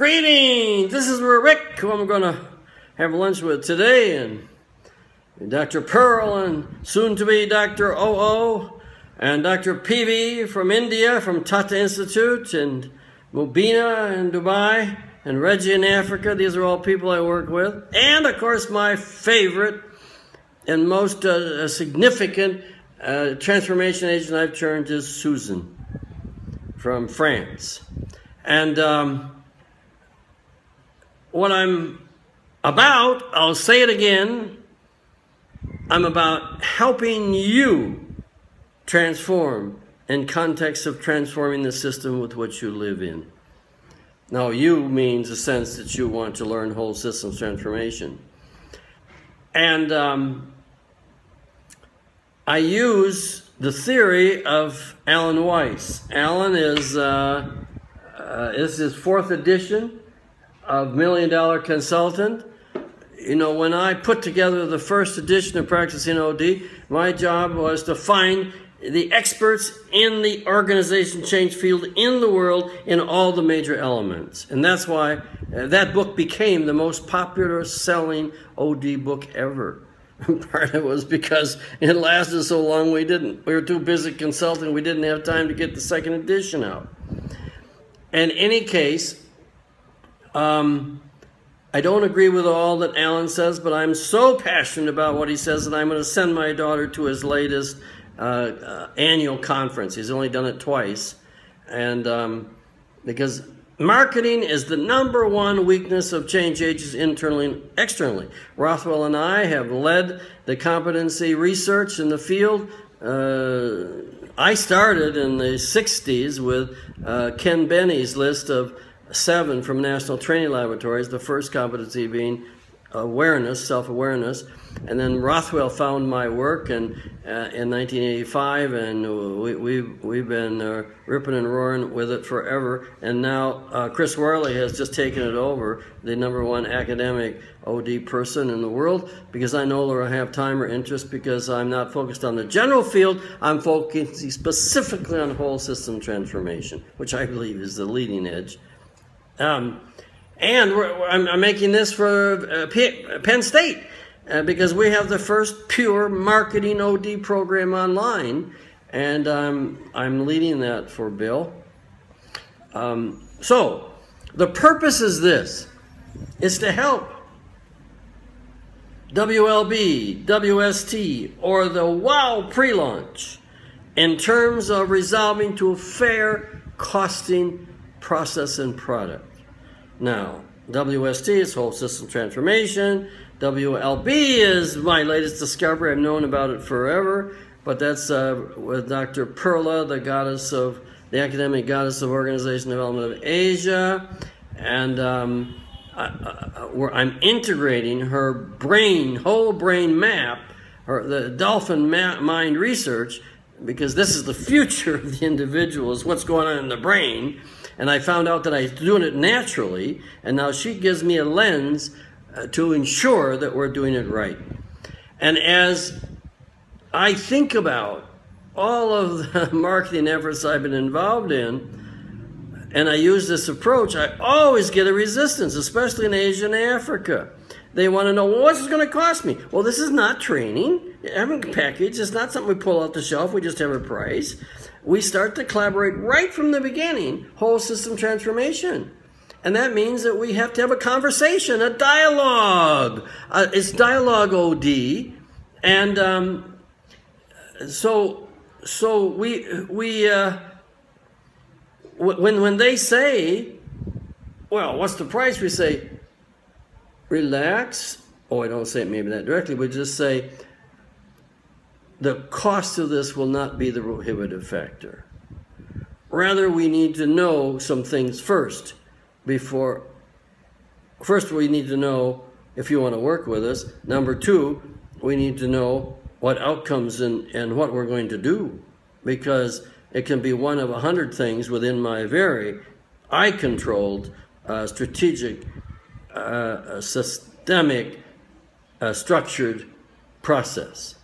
Greetings! This is Rick, who I'm going to have lunch with today, and Dr. Pearl, and soon-to-be Dr. OO, and Dr. PV from India, from Tata Institute, and Mubina in Dubai, and Reggie in Africa. These are all people I work with. And, of course, my favorite and most significant transformation agent I've turned is Susan from France. And what I'm about, I'll say it again, I'm about helping you transform in context of transforming the system with which you live in. Now, you means the sense that you want to learn whole systems transformation. And I use the theory of Alan Weiss. Alan is his fourth edition of $1 Million Consultant. You know, when I put together the first edition of Practicing OD, my job was to find the experts in the organization change field in the world in all the major elements. And that's why that book became the most popular selling OD book ever. Part of it was because it lasted so long we were too busy consulting, we didn't have time to get the second edition out. In any case, I don't agree with all that Alan says, but I'm so passionate about what he says that I'm going to send my daughter to his latest annual conference. He's only done it twice. And because marketing is the #1 weakness of change agents internally and externally. Rothwell and I have led the competency research in the field. I started in the 60s with Ken Benny's list of 7 from National Training Laboratories, the first competency being awareness, self-awareness. And then Rothwell found my work in 1985, and we've been ripping and roaring with it forever. And now Chris Worley has just taken it over, the #1 academic OD person in the world, because I no longer have time or interest, because I'm not focused on the general field. I'm focusing specifically on whole system transformation, which I believe is the leading edge. And I'm making this for Penn State because we have the first pure marketing OD program online, and I'm leading that for Bill. So the purpose is this, is to help WLB, WST, or the WOW pre-launch in terms of resolving to a fair costing process and product. Now, WST is whole system transformation. WLB is my latest discovery. I've known about it forever, but that's with Dr. Perla, the goddess of the academic goddess of organization development of Asia, and I'm integrating her brain, whole brain map, the dolphin mind research, because this is the future of the individual, is what's going on in the brain. And I found out that I was doing it naturally, and now she gives me a lens to ensure that we're doing it right. And as I think about all of the marketing efforts I've been involved in, and I use this approach, I always get a resistance, especially in Asia and Africa. They want to know, well, what's it going to cost me? Well, this is not training. Having a package, it's not something we pull off the shelf. We just have a price. We start to collaborate right from the beginning, whole system transformation. And that means that we have to have a conversation, a dialogue. It's dialogue OD. And when they say, well, what's the price? We say, relax. Oh, I don't say it maybe that directly. We just say, the cost of this will not be the prohibitive factor. Rather, we need to know some things first. First, we need to know if you want to work with us. #2, we need to know what outcomes and what we're going to do, because it can be one of 100 things within my very I-controlled, strategic, systemic, structured process.